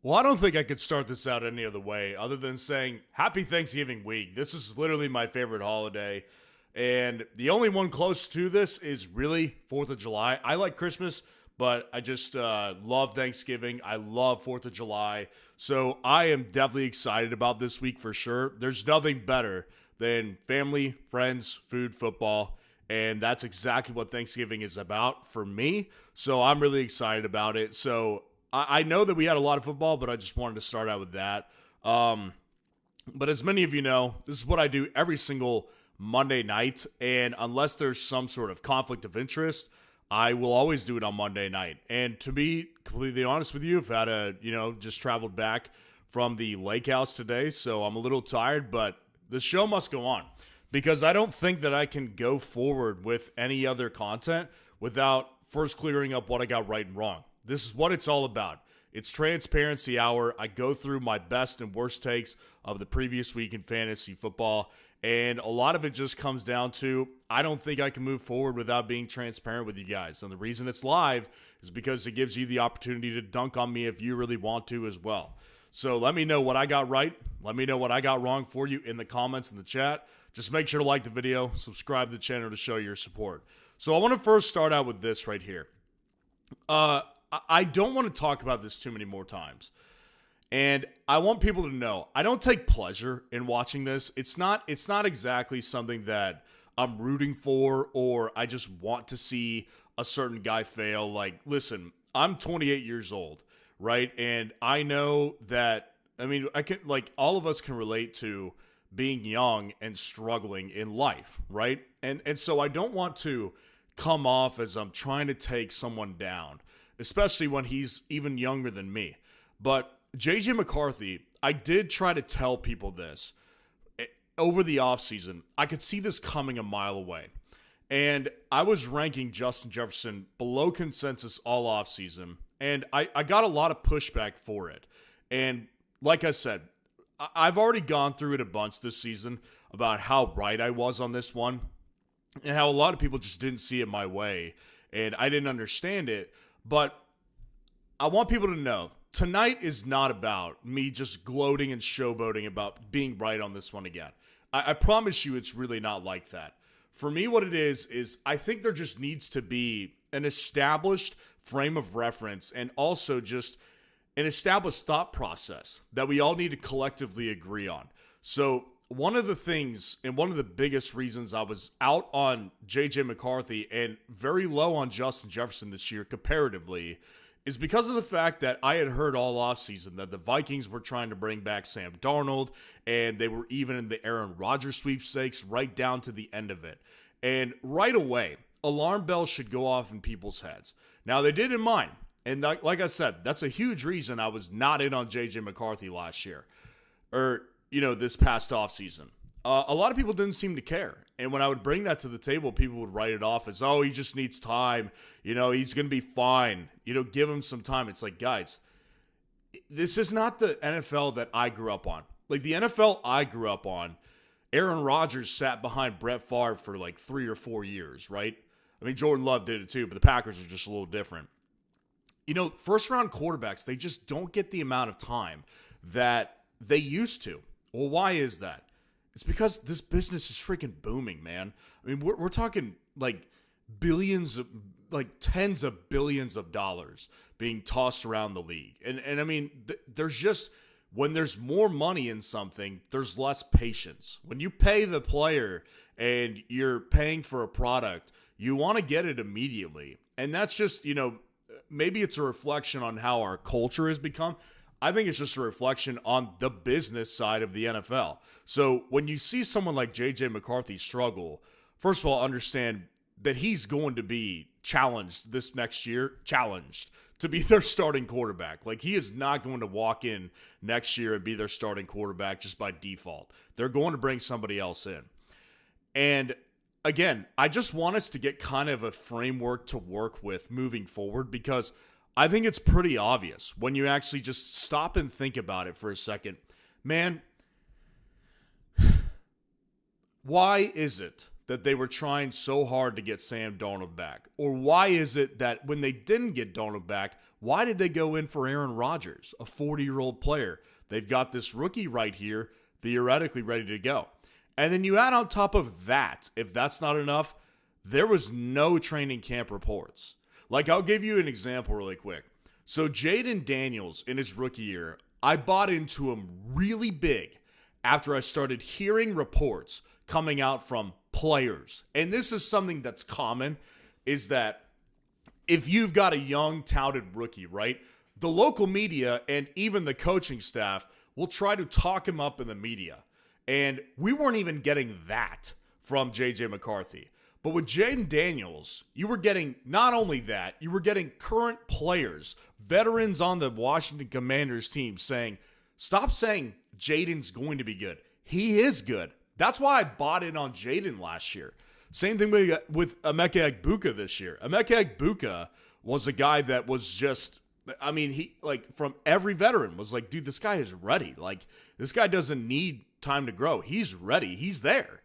Well, I don't think I could start this out any other way other than saying Happy Thanksgiving week. This is literally my favorite holiday. And the only one close to this is really 4th of July. I like Christmas, but I just love Thanksgiving. I love 4th of July. So I am definitely excited about this week for sure. There's nothing better than family, friends, food, football. And that's exactly what Thanksgiving is about for me. So I'm really excited about it. So I know that we had a lot of football, but I just wanted to start out with that. But as many of you know, this is what I do every single Monday night. And unless there's some sort of conflict of interest, I will always do it on Monday night. And to be completely honest with you, I've had just traveled back from the lake house today, so I'm a little tired, but the show must go on because I don't think that I can go forward with any other content without first clearing up what I got right and wrong. This is what it's all about. It's transparency hour. I go through my best and worst takes of the previous week in fantasy football, and a lot of it just comes down to I don't think I can move forward without being transparent with you guys. And the reason it's live is because it gives you the opportunity to dunk on me if you really want to as well. So let me know what I got right. Let me know what I got wrong for you in the comments in the chat. Just make sure to like the video, subscribe to the channel to show your support. So I want to first start out with this right here. I don't want to talk about this too many more times. And I want people to know, I don't take pleasure in watching this. It's not exactly something that I'm rooting for or I just want to see a certain guy fail. Like, listen, I'm 28 years old, right? And I know that, all of us can relate to being young and struggling in life, right? And so I don't want to come off as I'm trying to take someone down, especially when he's even younger than me. But JJ McCarthy, I did try to tell people this over the offseason. I could see this coming a mile away. And I was ranking Justin Jefferson below consensus all offseason. And I got a lot of pushback for it. And like I said, I've already gone through it a bunch this season about how right I was on this one and how a lot of people just didn't see it my way. And I didn't understand it. But I want people to know, tonight is not about me just gloating and showboating about being right on this one again. I promise you it's really not like that. For me, what it is I think there just needs to be an established frame of reference and also just an established thought process that we all need to collectively agree on. So one of the things and one of the biggest reasons I was out on JJ McCarthy and very low on Justin Jefferson this year comparatively is because of the fact that I had heard all offseason that the Vikings were trying to bring back Sam Darnold, and they were even in the Aaron Rodgers sweepstakes right down to the end of it. And right away, alarm bells should go off in people's heads. Now, they did in mine. And like I said, that's a huge reason I was not in on JJ McCarthy last year. Or, this past offseason. A lot of people didn't seem to care. And when I would bring that to the table, people would write it off as, oh, he just needs time. He's going to be fine. Give him some time. It's like, guys, this is not the NFL that I grew up on. Like, the NFL I grew up on, Aaron Rodgers sat behind Brett Favre for like 3 or 4 years, right? I mean, Jordan Love did it too, but the Packers are just a little different. First-round quarterbacks, they just don't get the amount of time that they used to. Well, why is that? It's because this business is freaking booming, man. I mean, we're talking like tens of billions of dollars being tossed around the league. And I mean, there's just, when there's more money in something, there's less patience. When you pay the player and you're paying for a product, you want to get it immediately. And that's just, maybe it's a reflection on how our culture has become. I think it's just a reflection on the business side of the NFL. So when you see someone like J.J. McCarthy struggle, first of all, understand that he's going to be challenged this next year, to be their starting quarterback. Like, he is not going to walk in next year and be their starting quarterback just by default. They're going to bring somebody else in. And again, I just want us to get kind of a framework to work with moving forward, because I think it's pretty obvious when you actually just stop and think about it for a second. Man, why is it that they were trying so hard to get Sam Darnold back? Or why is it that when they didn't get Darnold back, Why did they go in for Aaron Rodgers, a 40-year-old player? They've got this rookie right here, theoretically ready to go. And then you add on top of that, if that's not enough, there was no training camp reports. Like, I'll give you an example really quick. So Jaden Daniels in his rookie year, I bought into him really big after I started hearing reports coming out from players. And this is something that's common, is that if you've got a young, touted rookie, right, the local media and even the coaching staff will try to talk him up in the media. And we weren't even getting that from J.J. McCarthy. But with Jaden Daniels, you were getting not only that, you were getting current players, veterans on the Washington Commanders team saying, stop saying Jaden's going to be good. He is good. That's why I bought in on Jaden last year. Same thing with Emeka Egbuka this year. Emeka Egbuka was a guy that was just, I mean, he, like, from every veteran was like, dude, this guy is ready. Like, this guy doesn't need time to grow. He's ready. He's there.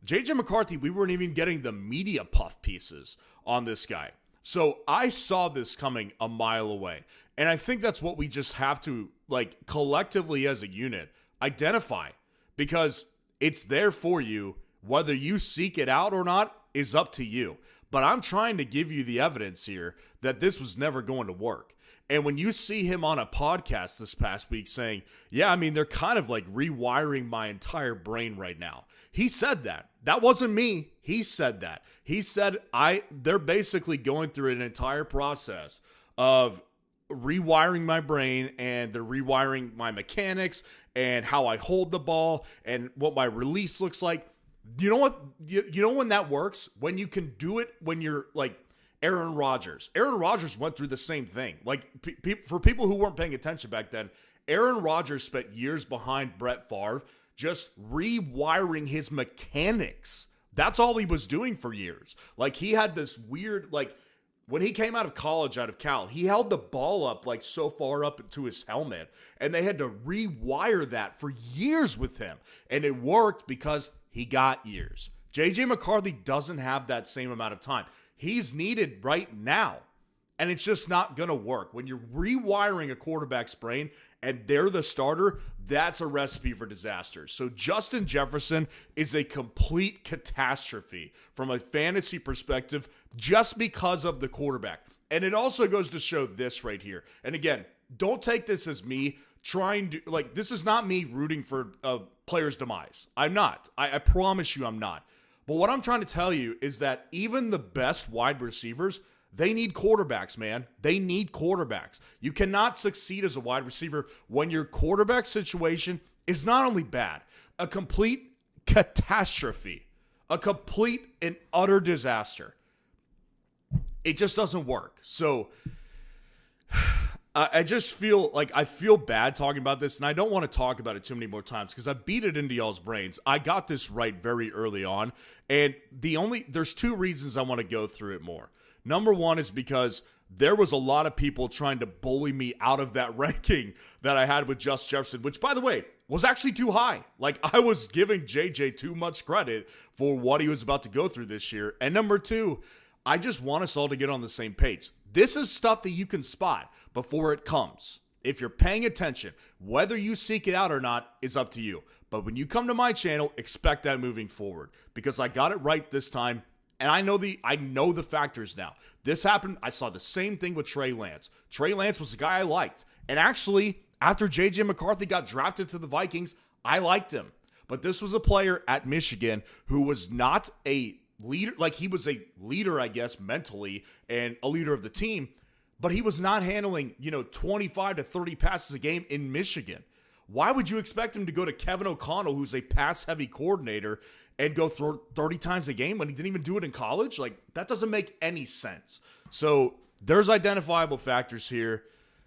J.J. McCarthy, we weren't even getting the media puff pieces on this guy. So I saw this coming a mile away. And I think that's what we just have to, like, collectively as a unit, identify. Because it's there for you. Whether you seek it out or not is up to you. But I'm trying to give you the evidence here that this was never going to work. And when you see him on a podcast this past week saying, yeah, I mean, they're kind of like rewiring my entire brain right now. He said that. That wasn't me. He said that. He said they're basically going through an entire process of rewiring my brain, and they're rewiring my mechanics and how I hold the ball and what my release looks like. You know what? You know when that works? When you can do it when you're like Aaron Rodgers. Aaron Rodgers went through the same thing. Like, for people who weren't paying attention back then, Aaron Rodgers spent years behind Brett Favre just rewiring his mechanics. That's all he was doing for years. Like, he had this weird, like, when he came out of college, out of Cal, he held the ball up like so far up into his helmet, and they had to rewire that for years with him. And it worked because he got years. J.J. McCarthy doesn't have that same amount of time. He's needed right now, and it's just not going to work. When you're rewiring a quarterback's brain and they're the starter, that's a recipe for disaster. So Justin Jefferson is a complete catastrophe from a fantasy perspective just because of the quarterback. And it also goes to show this right here. And again, don't take this as me trying to, like, this is not me rooting for a player's demise. I'm not. I promise you I'm not. But what I'm trying to tell you is that even the best wide receivers, they need quarterbacks, man. They need quarterbacks. You cannot succeed as a wide receiver when your quarterback situation is not only bad, a complete catastrophe, a complete and utter disaster. It just doesn't work. So I just feel like I feel bad talking about this, and I don't want to talk about it too many more times because I beat it into y'all's brains. I got this right very early on, and there's two reasons I want to go through it more. Number one is because there was a lot of people trying to bully me out of that ranking that I had with Justin Jefferson, which, by the way, was actually too high. Like, I was giving JJ too much credit for what he was about to go through this year. And number two, I just want us all to get on the same page. This is stuff that you can spot before it comes. If you're paying attention, whether you seek it out or not is up to you. But when you come to my channel, expect that moving forward because I got it right this time. And I know the factors now. This happened. I saw the same thing with Trey Lance. Trey Lance was the guy I liked. And actually, after J.J. McCarthy got drafted to the Vikings, I liked him. But this was a player at Michigan who was not a leader. Like, he was a leader, I guess, mentally, and a leader of the team. But he was not handling, 25 to 30 passes a game in Michigan. Why would you expect him to go to Kevin O'Connell, who's a pass-heavy coordinator, and go throw 30 times a game when he didn't even do it in college? Like, that doesn't make any sense. So there's identifiable factors here.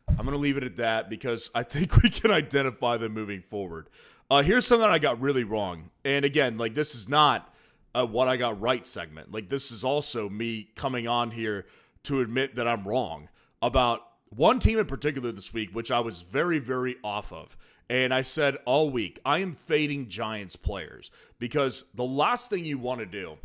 I'm going to leave it at that because I think we can identify them moving forward. Here's something I got really wrong. And again, like, this is not a what I got right segment. Like, this is also me coming on here to admit that I'm wrong about one team in particular this week, which I was very, very off of. And I said all week, I am fading Giants players because the last thing you want to do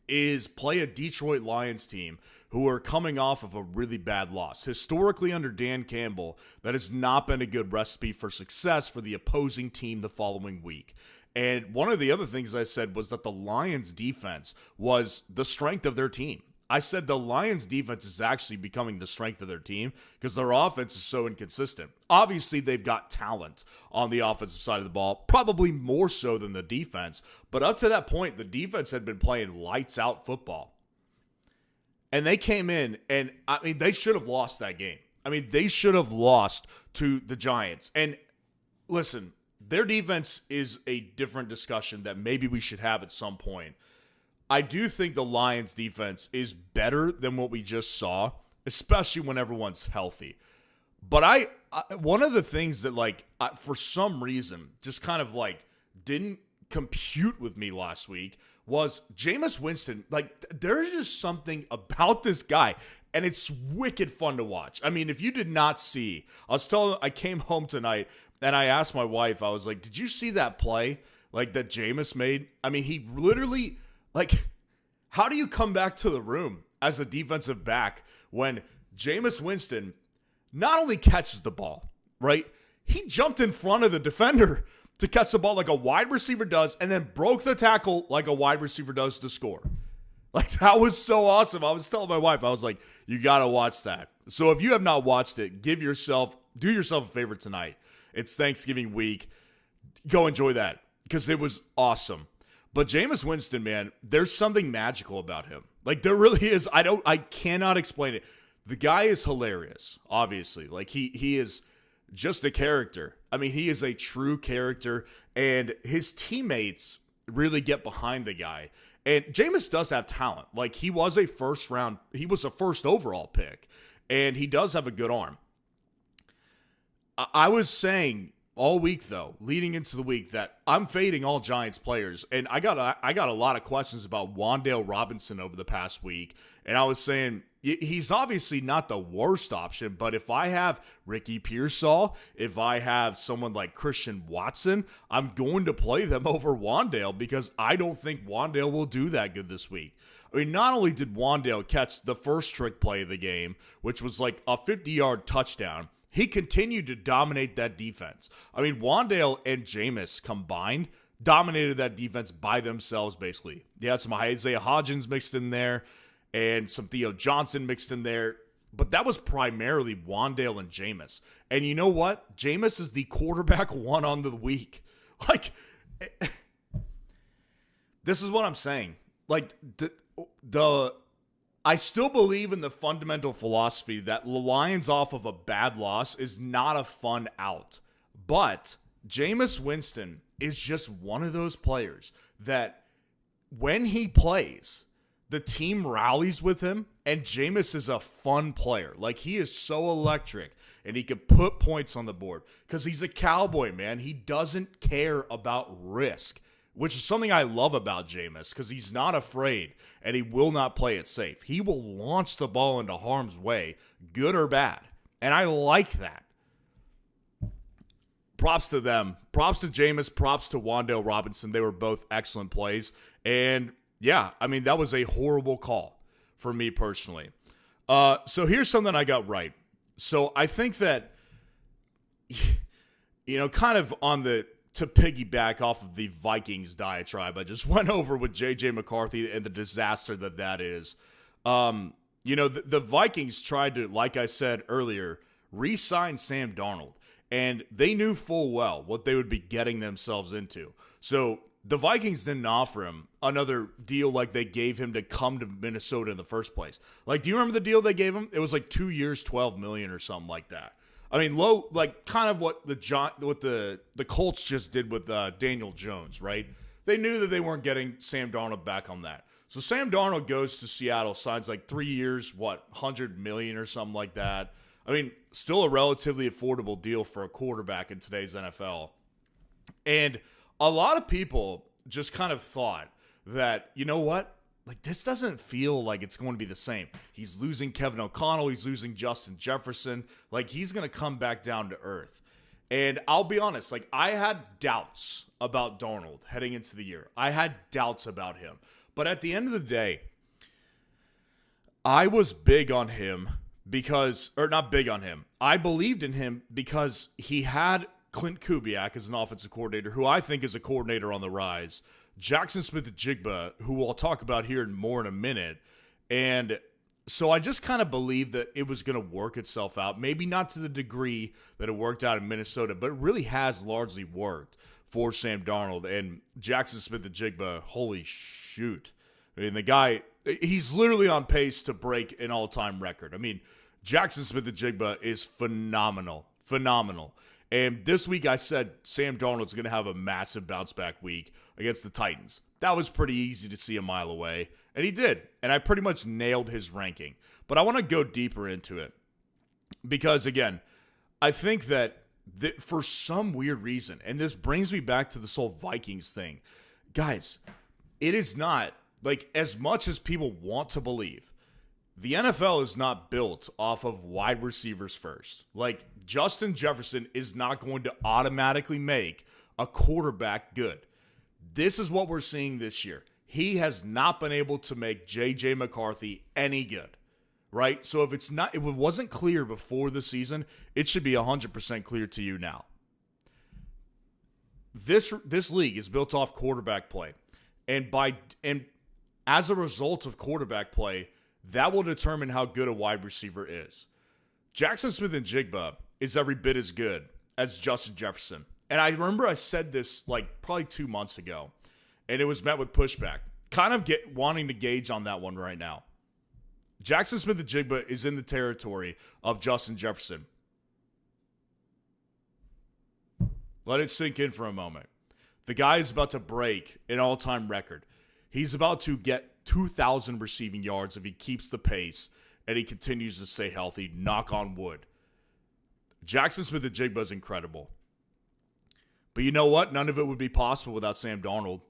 is play a Detroit Lions team who are coming off of a really bad loss. Historically, under Dan Campbell, that has not been a good recipe for success for the opposing team the following week. And one of the other things I said was that the Lions defense was the strength of their team. I said the Lions defense is actually becoming the strength of their team because their offense is so inconsistent. Obviously, they've got talent on the offensive side of the ball, probably more so than the defense. But up to that point, the defense had been playing lights out football. And they came in, and I mean, they should have lost that game. I mean, they should have lost to the Giants. And listen, their defense is a different discussion that maybe we should have at some point. I do think the Lions defense is better than what we just saw, especially when everyone's healthy. But I one of the things that for some reason just kind of didn't compute with me last week was Jameis Winston. There's just something about this guy, and it's wicked fun to watch. I mean, if you did not see, I came home tonight and I asked my wife, I was like, did you see that play that Jameis made? I mean, he literally how do you come back to the room as a defensive back when Jameis Winston not only catches the ball, right? He jumped in front of the defender to catch the ball like a wide receiver does and then broke the tackle like a wide receiver does to score. That was so awesome. I was telling my wife, I was like, you got to watch that. So if you have not watched it, do yourself a favor tonight. It's Thanksgiving week. Go enjoy that because it was awesome. But Jameis Winston, man, there's something magical about him. There really is. I cannot explain it. The guy is hilarious, obviously. He is just a character. I mean, he is a true character, and his teammates really get behind the guy. And Jameis does have talent. He was a first overall pick, and he does have a good arm. I was saying all week, though, leading into the week, that I'm fading all Giants players. And I got a lot of questions about Wan'Dale Robinson over the past week. And I was saying, he's obviously not the worst option, but if I have Ricky Pearsall, if I have someone like Christian Watson, I'm going to play them over Wan'Dale because I don't think Wan'Dale will do that good this week. I mean, not only did Wan'Dale catch the first trick play of the game, which was a 50-yard touchdown, he continued to dominate that defense. I mean, Wan'Dale and Jameis combined dominated that defense by themselves, basically. You had some Isaiah Hodgins mixed in there and some Theo Johnson mixed in there. But that was primarily Wan'Dale and Jameis. And you know what? Jameis is the quarterback one on the week. This is what I'm saying. I still believe in the fundamental philosophy that the Lions off of a bad loss is not a fun out. But Jameis Winston is just one of those players that when he plays, the team rallies with him, and Jameis is a fun player. He is so electric, and he can put points on the board because he's a cowboy, man. He doesn't care about risk, which is something I love about Jameis because he's not afraid and he will not play it safe. He will launch the ball into harm's way, good or bad. And I like that. Props to them. Props to Jameis. Props to Wan'Dale Robinson. They were both excellent plays. And yeah, I mean, that was a horrible call for me personally. So here's something I got right. So I think that, kind of to piggyback off of the Vikings diatribe I just went over with J.J. McCarthy and the disaster that is. The Vikings tried to, like I said earlier, re-sign Sam Darnold. And they knew full well what they would be getting themselves into. So the Vikings didn't offer him another deal like they gave him to come to Minnesota in the first place. Do you remember the deal they gave him? It was 2 years, $12 million or something like that. I mean, low, kind of what the Colts just did with Daniel Jones, right? They knew that they weren't getting Sam Darnold back on that. So Sam Darnold goes to Seattle, signs 3 years, $100 million or something like that. I mean, still a relatively affordable deal for a quarterback in today's NFL. And a lot of people just kind of thought that, you know what? This doesn't feel like it's going to be the same. He's losing Kevin O'Connell. He's losing Justin Jefferson. He's going to come back down to earth. And I'll be honest, I had doubts about Darnold heading into the year. I had doubts about him. But at the end of the day, I was big on him because, or not big on him. I believed in him because he had Clint Kubiak as an offensive coordinator, who I think is a coordinator on the rise. Jackson Smith-Njigba, who I'll talk about here more in a minute. And so I just kind of believed that it was going to work itself out. Maybe not to the degree that it worked out in Minnesota, but it really has largely worked for Sam Darnold. And Jackson Smith-Njigba, holy shoot. I mean, the guy, he's literally on pace to break an all-time record. I mean, Jackson Smith-Njigba is phenomenal. And this week I said Sam Darnold's going to have a massive bounce-back week against the Titans. That was pretty easy to see a mile away, and he did. And I pretty much nailed his ranking. But I want to go deeper into it because, again, I think that for some weird reason, and this brings me back to this whole Vikings thing, guys, it is not, like, as much as people want to believe, the NFL is not built off of wide receivers first. Like, Justin Jefferson is not going to automatically make a quarterback good. This is what we're seeing this year. He has not been able to make J.J. McCarthy any good, right? So if it wasn't clear before the season, it should be 100% clear to you now. This league is built off quarterback play. And as a result of quarterback play, that will determine how good a wide receiver is. Jackson Smith-Njigba is every bit as good as Justin Jefferson. And I remember I said this like probably 2 months ago, and it was met with pushback. Kind of wanting to gauge on that one right now. Jackson Smith-Njigba is in the territory of Justin Jefferson. Let it sink in for a moment. The guy is about to break an all-time record. He's about to get 2,000 receiving yards if he keeps the pace and he continues to stay healthy. Knock on wood. Jackson Smith-Njigba is incredible. But you know what? None of it would be possible without Sam Darnold.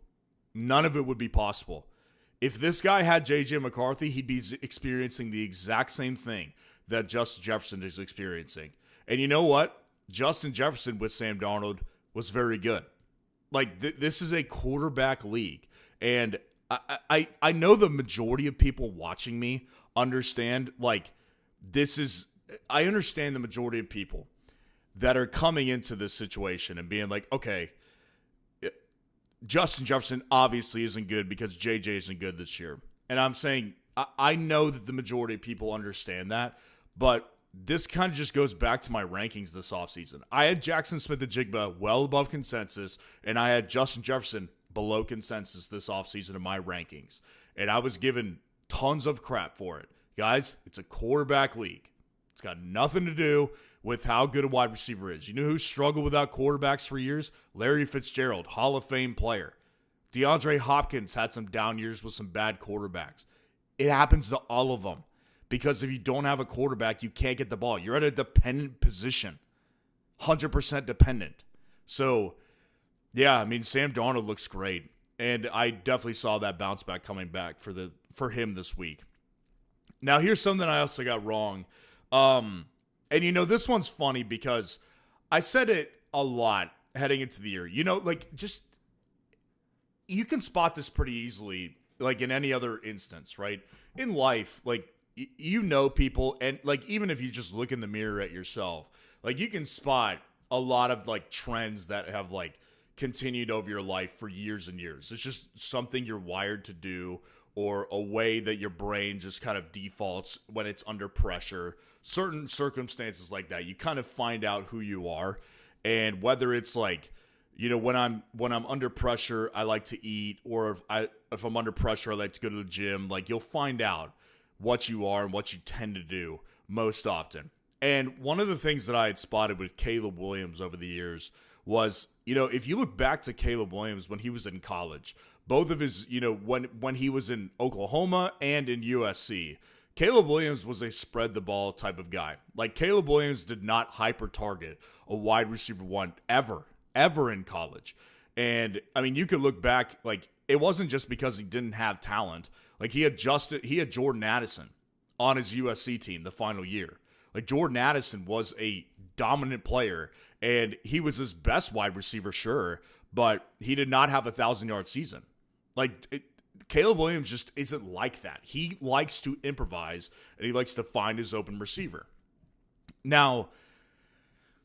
None of it would be possible. If this guy had J.J. McCarthy, he'd be experiencing the exact same thing that Justin Jefferson is experiencing. And you know what? Justin Jefferson with Sam Darnold was very good. Like, this is a quarterback league. And I know the majority of people watching me understand, like, I understand the majority of people that are coming into this situation and being like, okay, Justin Jefferson obviously isn't good because JJ isn't good this year. And I'm saying, I know that the majority of people understand that, but this kind of just goes back to my rankings this offseason. I had Jackson Smith-Njigba well above consensus, and I had Justin Jefferson below consensus this offseason in my rankings. And I was given tons of crap for it. Guys, it's a quarterback league. It's got nothing to do with how good a wide receiver is. You know who struggled without quarterbacks for years? Larry Fitzgerald, Hall of Fame player. DeAndre Hopkins had some down years with some bad quarterbacks. It happens to all of them. Because if you don't have a quarterback, you can't get the ball. You're at a dependent position. 100% dependent. So, yeah, I mean, Sam Darnold looks great. And I definitely saw that bounce back coming back for him this week. Now, here's something I also got wrong. And, you know, this one's funny because I said it a lot heading into the year. You know, like, just, you can spot this pretty easily, like in any other instance, right? In life, like, you know people, and like even if you just look in the mirror at yourself, like you can spot a lot of like trends that have like continued over your life for years and years. It's just something you're wired to do, or a way that your brain just kind of defaults when it's under pressure. Certain circumstances like that, you kind of find out who you are. And whether it's like, you know, when I'm under pressure, I like to eat, or if I'm under pressure, I like to go to the gym. Like, you'll find out what you are and what you tend to do most often. And one of the things that I had spotted with Caleb Williams over the years was, you know, if you look back to Caleb Williams when he was in college, both of his, you know, when he was in Oklahoma and in USC, Caleb Williams was a spread the ball type of guy. Like, Caleb Williams did not hyper target a wide receiver one ever in college. And I mean, you could look back, like, it wasn't just because he didn't have talent. Like, he had Jordan Addison on his USC team the final year. Like, Jordan Addison was a dominant player, and he was his best wide receiver, sure, but he did not have a 1,000-yard season. Like, Caleb Williams just isn't like that. He likes to improvise, and he likes to find his open receiver. Now,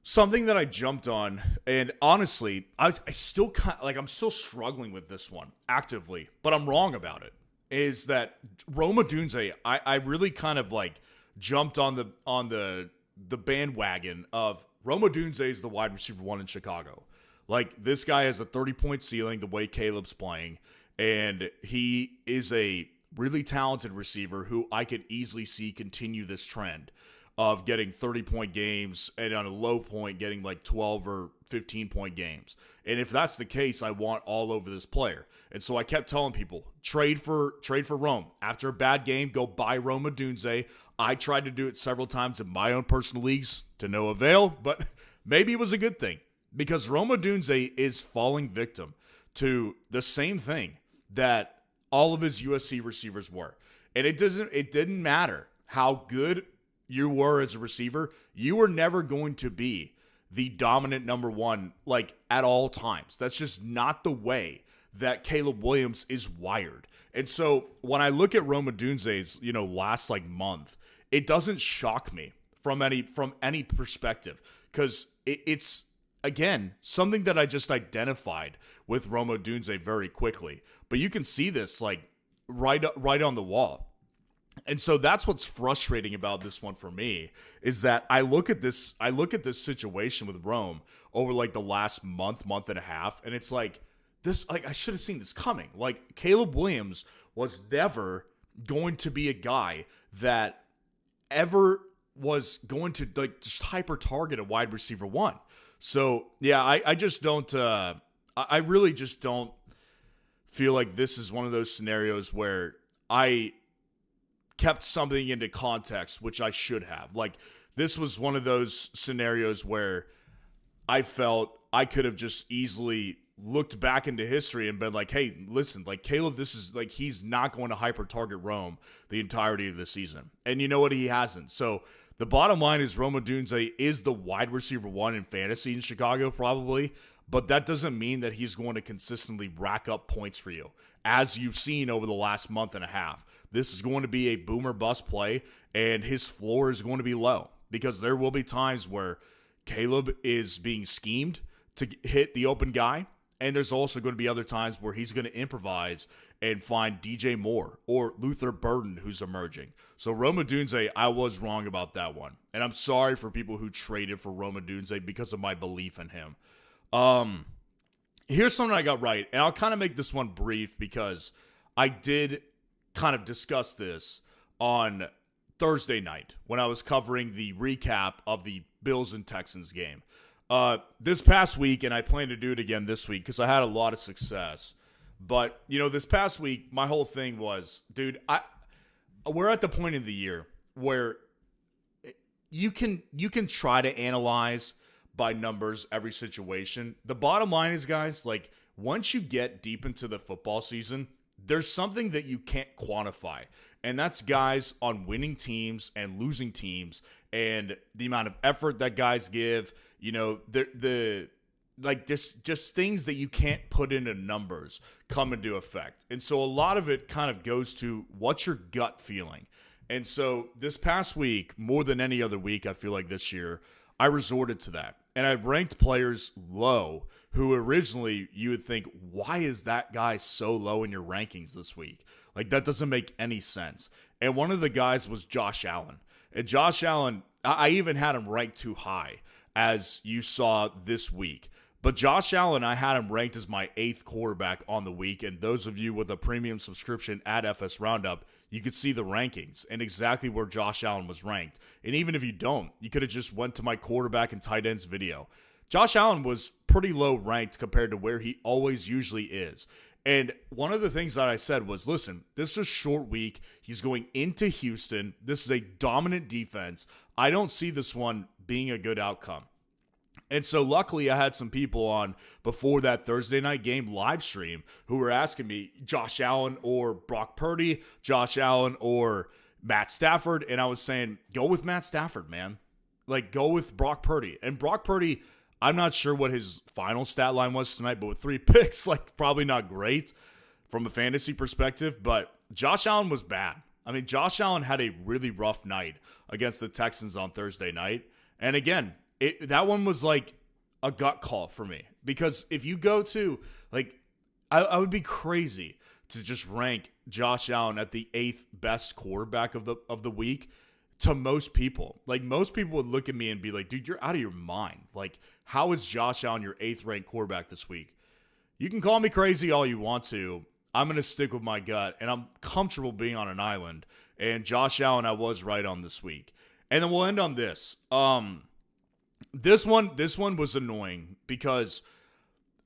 something that I jumped on, and honestly, I still I'm still struggling with this one actively, but I'm wrong about it, is that Rome Odunze, I really kind of like jumped on the bandwagon of Rome Odunze is the wide receiver 1 in Chicago. Like, this guy has a 30-point ceiling the way Caleb's playing, and he is a really talented receiver who I could easily see continue this trend of getting 30-point games and on a low point getting like 12 or 15-point games. And if that's the case, I want all over this player. And so I kept telling people, trade for Rome. After a bad game, go buy Rome Odunze. I tried to do it several times in my own personal leagues to no avail, but maybe it was a good thing because Rome Odunze is falling victim to the same thing that all of his USC receivers were. And it didn't matter how good you were as a receiver, you were never going to be the dominant number 1, like, at all times. That's just not the way that Caleb Williams is wired. And so when I look at Rome Odunze's, last like month, it doesn't shock me from any perspective, because it's again something that I just identified with Rome Odunze very quickly. But you can see this like right on the wall. And so that's what's frustrating about this one for me, is that I look at this situation with Rome over like the last month and a half, and it's like this, like, I should have seen this coming. Like, Caleb Williams was never going to be a guy that ever was going to like just hyper target a wide receiver 1. So yeah, I just don't I really just don't feel like this is one of those scenarios where I kept something into context, which I should have. Like, this was one of those scenarios where I felt I could have just easily looked back into history and been like, hey, listen, like, Caleb, this is like, he's not going to hyper target Rome the entirety of the season. And you know what? He hasn't. So the bottom line is Rome Odunze is the wide receiver 1 in fantasy in Chicago, probably, but that doesn't mean that he's going to consistently rack up points for you, as you've seen over the last month and a half. This is going to be a boomer bust play, and his floor is going to be low, because there will be times where Caleb is being schemed to hit the open guy, and there's also going to be other times where he's going to improvise and find DJ Moore or Luther Burden, who's emerging. So Rome Odunze, I was wrong about that one, and I'm sorry for people who traded for Rome Odunze because of my belief in him. Here's something I got right, and I'll kind of make this one brief because I did kind of discuss this on Thursday night when I was covering the recap of the Bills and Texans game. This past week, and I plan to do it again this week because I had a lot of success. But, this past week, my whole thing was, dude, we're at the point in the year where you can try to analyze by numbers every situation. The bottom line is, guys, like, once you get deep into the football season, there's something that you can't quantify, and that's guys on winning teams and losing teams, and the amount of effort that guys give. Just things that you can't put into numbers come into effect. And so a lot of it kind of goes to what's your gut feeling. And so this past week, more than any other week, I feel like this year, I resorted to that. And I ranked players low who originally you would think, why is that guy so low in your rankings this week? Like, that doesn't make any sense. And one of the guys was Josh Allen. And Josh Allen, I even had him ranked too high, as you saw this week. But Josh Allen, I had him ranked as my 8th quarterback on the week. And those of you with a premium subscription at FS Roundup, you could see the rankings and exactly where Josh Allen was ranked. And even if you don't, you could have just went to my quarterback and tight ends video. Josh Allen was pretty low ranked compared to where he always usually is. And one of the things that I said was, listen, this is a short week. He's going into Houston. This is a dominant defense. I don't see this one being a good outcome. And so luckily I had some people on before that Thursday night game live stream who were asking me, Josh Allen or Brock Purdy, Josh Allen or Matt Stafford. And I was saying, go with Matt Stafford, man. Like, go with Brock Purdy. And Brock Purdy, I'm not sure what his final stat line was tonight, but with 3 picks, like, probably not great. from a fantasy perspective, but Josh Allen was bad. I mean, Josh Allen had a really rough night against the Texans on Thursday night. And again, that one was like a gut call for me. Because if you go to, like, I would be crazy to just rank Josh Allen at the 8th best quarterback of the week to most people. Like, most people would look at me and be like, dude, you're out of your mind. Like, how is Josh Allen your 8th ranked quarterback this week? You can call me crazy all you want to. I'm going to stick with my gut, and I'm comfortable being on an island. And Josh Allen, I was right on this week. And then we'll end on this. This one was annoying because,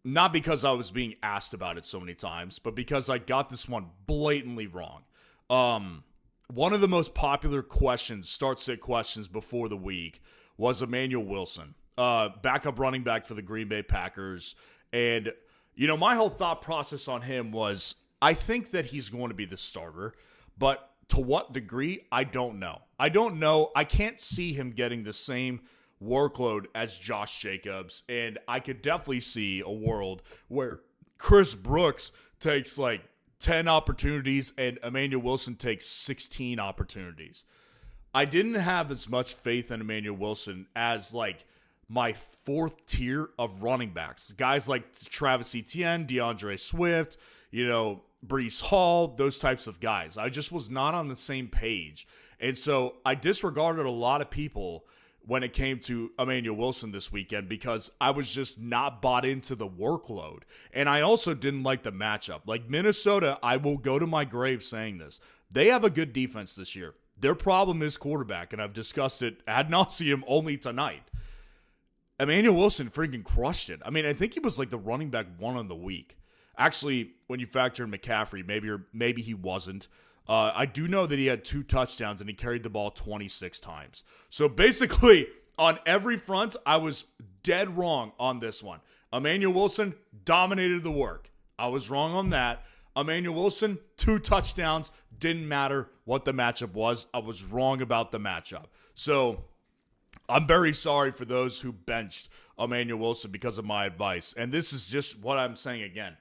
not because I was being asked about it so many times, but because I got this one blatantly wrong. One of the most popular questions, start-sit questions before the week, was Emmanuel Wilson, backup running back for the Green Bay Packers. And you know, my whole thought process on him was, I think that he's going to be the starter, but to what degree, I don't know. I can't see him getting the same workload as Josh Jacobs, and I could definitely see a world where Chris Brooks takes like 10 opportunities and Emmanuel Wilson takes 16 opportunities. I didn't have as much faith in Emmanuel Wilson as like my 4th tier of running backs. Guys like Travis Etienne, DeAndre Swift, Breece Hall, those types of guys. I just was not on the same page. And so I disregarded a lot of people when it came to Emmanuel Wilson this weekend because I was just not bought into the workload. And I also didn't like the matchup. Like Minnesota, I will go to my grave saying this. They have a good defense this year. Their problem is quarterback, and I've discussed it ad nauseum only tonight. Emmanuel Wilson freaking crushed it. I mean, I think he was like the running back 1 on the week. Actually, when you factor in McCaffrey, maybe he wasn't. I do know that he had 2 touchdowns and he carried the ball 26 times. So basically, on every front, I was dead wrong on this one. Emmanuel Wilson dominated the work. I was wrong on that. Emmanuel Wilson, 2 touchdowns. Didn't matter what the matchup was. I was wrong about the matchup. So I'm very sorry for those who benched Emmanuel Wilson because of my advice. And this is just what I'm saying again.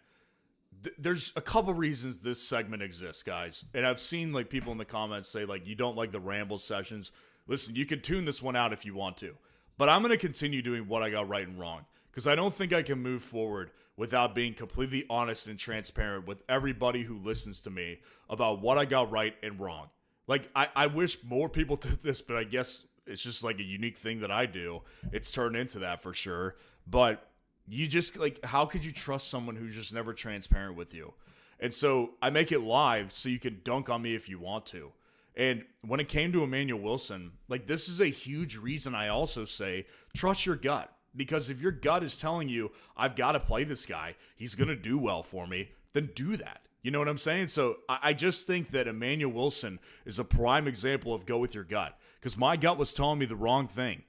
There's a couple reasons this segment exists, guys. And I've seen like people in the comments say like, you don't like the ramble sessions. Listen, you can tune this one out if you want to. But I'm going to continue doing what I got right and wrong. Because I don't think I can move forward without being completely honest and transparent with everybody who listens to me about what I got right and wrong. Like, I wish more people did this, but I guess it's just like a unique thing that I do. It's turned into that for sure. But you just, like, how could you trust someone who's just never transparent with you? And so I make it live so you can dunk on me if you want to. And when it came to Emmanuel Wilson, like, this is a huge reason I also say trust your gut. Because if your gut is telling you, I've got to play this guy, he's going to do well for me, then do that. You know what I'm saying? So I just think that Emmanuel Wilson is a prime example of go with your gut. Because my gut was telling me the wrong thing.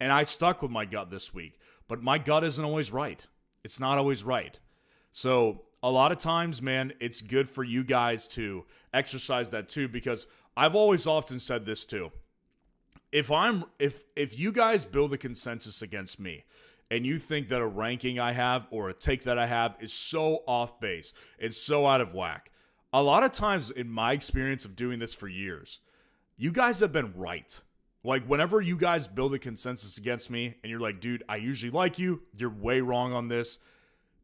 And I stuck with my gut this week. But my gut isn't always right. It's not always right. So a lot of times, man, it's good for you guys to exercise that too. Because I've always often said this too. If you guys build a consensus against me and you think that a ranking I have or a take that I have is so off base, it's so out of whack, a lot of times in my experience of doing this for years, you guys have been right. Like, whenever you guys build a consensus against me and you're like, dude, I usually like you, you're way wrong on this,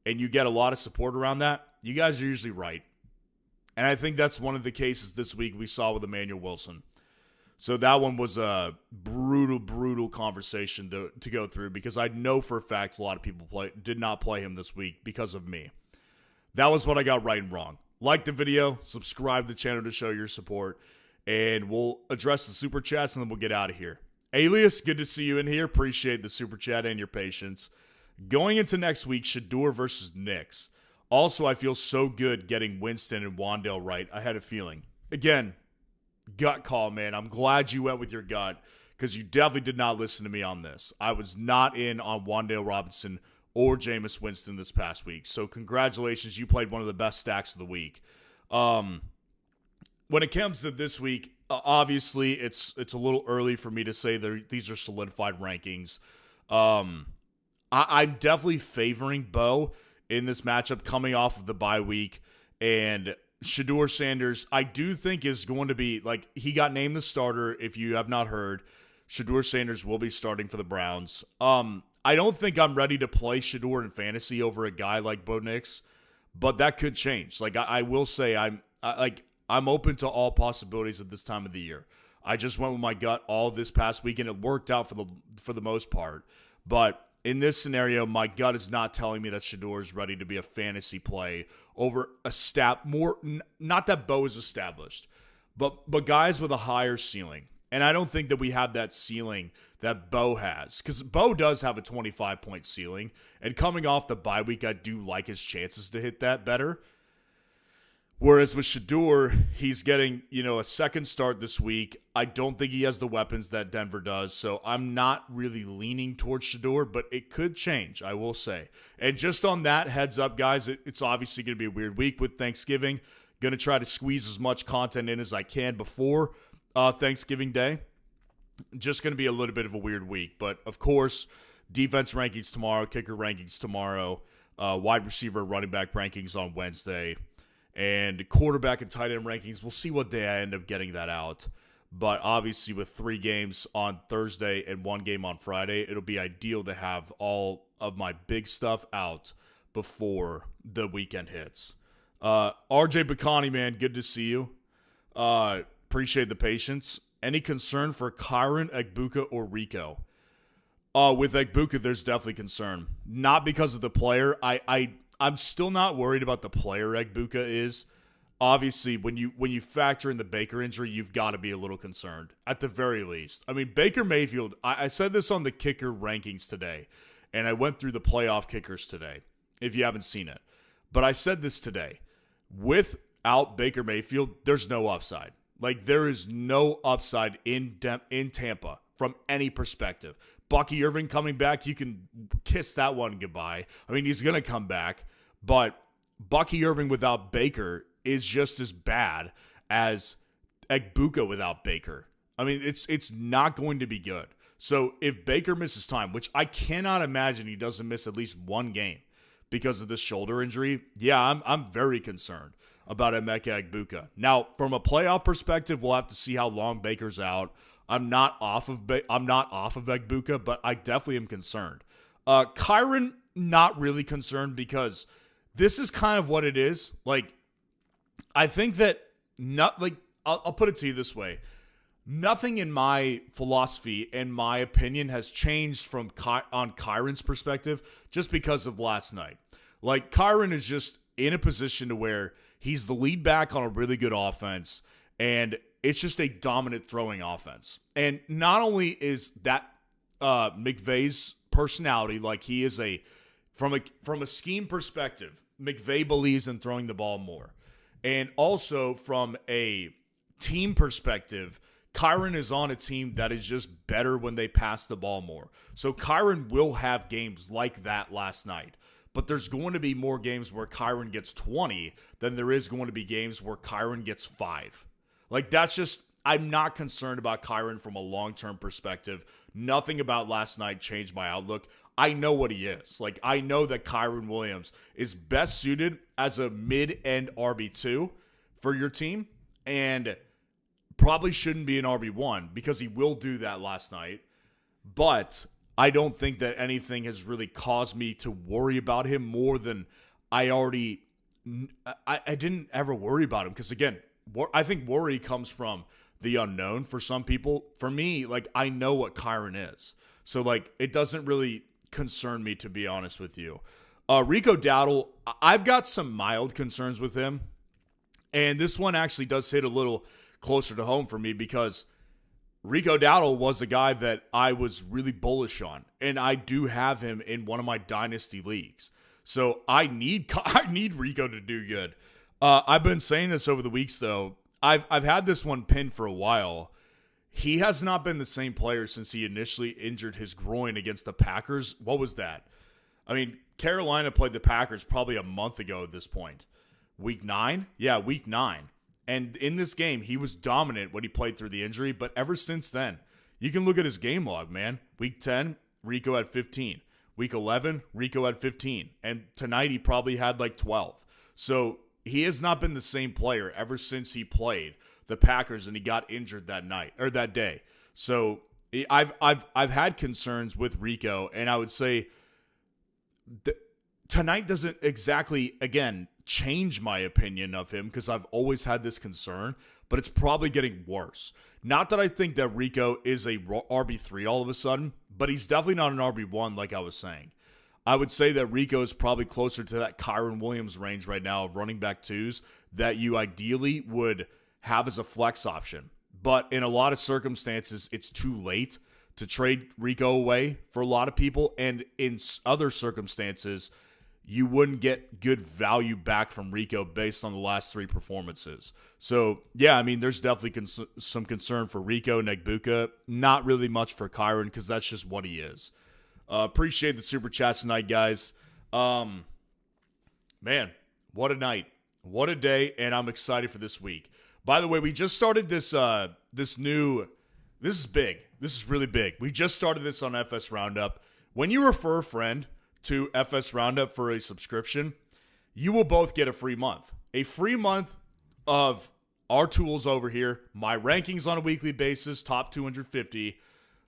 and you get a lot of support around that, you guys are usually right. And I think that's one of the cases this week we saw with Emmanuel Wilson. So that one was a brutal conversation to go through because I know for a fact a lot of people did not play him this week because of me. That was what I got right and wrong. Like the video, subscribe to the channel to show your support, and we'll address the super chats and then we'll get out of here. Alias, good to see you in here. Appreciate the super chat and your patience. Going into next week, Shador versus Knicks. Also, I feel so good getting Winston and Wandale right. I had a feeling. Again, gut call, man. I'm glad you went with your gut because you definitely did not listen to me on this. I was not in on Wandale Robinson or Jameis Winston this past week. So congratulations. You played one of the best stacks of the week. When it comes to this week, obviously it's a little early for me to say that these are solidified rankings. I'm definitely favoring Bo in this matchup coming off of the bye week. And Shedeur Sanders, I do think is going to be, like, he got named the starter. If you have not heard, Shedeur Sanders will be starting for the Browns. I don't think I'm ready to play Shedeur in fantasy over a guy like Bo Nix, but that could change. Like, I will say I'm open to all possibilities at this time of the year. I just went with my gut all this past week, and it worked out for the most part. But in this scenario, my gut is not telling me that Shedeur is ready to be a fantasy play over not that Bo is established, but guys with a higher ceiling. And I don't think that we have that ceiling that Bo has, because Bo does have a 25-point ceiling, and coming off the bye week, I do like his chances to hit that better. Whereas with Shedeur, he's getting, a second start this week. I don't think he has the weapons that Denver does, so I'm not really leaning towards Shedeur, but it could change, I will say. And just on that, heads up, guys, it's obviously going to be a weird week with Thanksgiving. Going to try to squeeze as much content in as I can before Thanksgiving Day. Just going to be a little bit of a weird week, but of course, defense rankings tomorrow, kicker rankings tomorrow, wide receiver, running back rankings on Wednesday, and quarterback and tight end rankings. We'll see what day I end up getting that out. But obviously with 3 games on Thursday and 1 game on Friday, it'll be ideal to have all of my big stuff out before the weekend hits. RJ Bacani, man, good to see you. Appreciate the patience. Any concern for Kyron, Egbuka, or Rico? With Egbuka, there's definitely concern. Not because of the player. I'm still not worried about the player Egbuka is. Obviously, when you factor in the Baker injury, you've got to be a little concerned, at the very least. I mean, Baker Mayfield, I said this on the kicker rankings today, and I went through the playoff kickers today, if you haven't seen it. But I said this today. Without Baker Mayfield, there's no upside. Like, there is no upside in Tampa from any perspective. Bucky Irving coming back, you can kiss that one goodbye. I mean, he's going to come back, but Bucky Irving without Baker is just as bad as Egbuka without Baker. I mean, it's not going to be good. So if Baker misses time, which I cannot imagine he doesn't miss at least 1 game because of this shoulder injury, yeah, I'm very concerned about Emeka Egbuka. Now, from a playoff perspective, we'll have to see how long Baker's out. I'm not off of Egbuka, but I definitely am concerned. Kyron, not really concerned, because this is kind of what it is. Like, I think that I'll put it to you this way. Nothing in my philosophy and my opinion has changed on Kyron's perspective just because of last night. Like, Kyron is just in a position to where he's the lead back on a really good offense, and it's just a dominant throwing offense. And not only is that McVay's personality, like, he is from a scheme perspective, McVay believes in throwing the ball more. And also from a team perspective, Kyron is on a team that is just better when they pass the ball more. So Kyron will have games like that last night. But there's going to be more games where Kyron gets 20 than there is going to be games where Kyron gets 5. Like, that's just, I'm not concerned about Kyron from a long-term perspective. Nothing about last night changed my outlook. I know what he is. Like, I know that Kyron Williams is best suited as a mid-end RB2 for your team, and probably shouldn't be an RB1 because he will do that last night. But I don't think that anything has really caused me to worry about him more than I didn't ever worry about him. Because, again, I think worry comes from the unknown for some people. For me, like, I know what Kyron is. So, like, it doesn't really concern me, to be honest with you. Rico Dowdle, I've got some mild concerns with him. And this one actually does hit a little closer to home for me because Rico Dowdle was a guy that I was really bullish on. And I do have him in one of my dynasty leagues. So I need Rico to do good. I've been saying this over the weeks, though. I've had this one pinned for a while. He has not been the same player since he initially injured his groin against the Packers. What was that? I mean, Carolina played the Packers probably a month ago at this point. Week 9? Yeah, week 9. And in this game, he was dominant when he played through the injury. But ever since then, you can look at his game log, man. Week 10, Rico had 15. Week 11, Rico had 15. And tonight, he probably had like 12. So he has not been the same player ever since he played the Packers and he got injured that night or that day. So I've had concerns with Rico, and I would say tonight doesn't exactly, again, change my opinion of him because I've always had this concern, but it's probably getting worse. Not that I think that Rico is a RB3 all of a sudden, but he's definitely not an RB1 like I was saying. I would say that Rico is probably closer to that Kyren Williams range right now of running back twos that you ideally would have as a flex option. But in a lot of circumstances, it's too late to trade Rico away for a lot of people. And in other circumstances, you wouldn't get good value back from Rico based on the last 3 performances. So, yeah, I mean, there's definitely some concern for Rico, Negbuka. Not really much for Kyren because that's just what he is. Appreciate the super chats tonight, guys. Man, what a night. What a day, and I'm excited for this week. By the way, we just started this this is big. This is really big. We just started this on FS Roundup. When you refer a friend to FS Roundup for a subscription, you will both get a free month. A free month of our tools over here, my rankings on a weekly basis, top 250,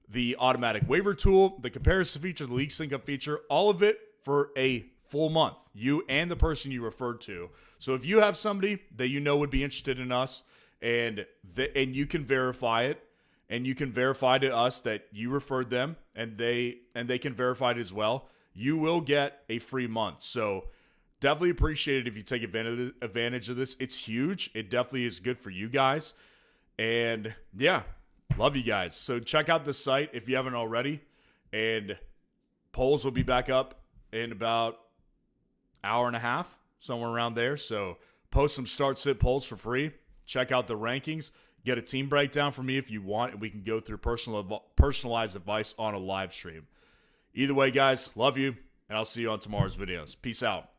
the automatic waiver tool, the comparison feature, the league sync up feature, all of it for a full month, you and the person you referred to. So if you have somebody that you know would be interested in us and you can verify it, and you can verify to us that you referred them and they can verify it as well, you will get a free month. So definitely appreciate it if you take advantage of this. It's huge. It definitely is good for you guys. And yeah, love you guys. So check out the site if you haven't already. And polls will be back up in about hour and a half, somewhere around there. So post some start-sit polls for free. Check out the rankings. Get a team breakdown from me if you want, and we can go through personalized advice on a live stream. Either way, guys, love you, and I'll see you on tomorrow's videos. Peace out.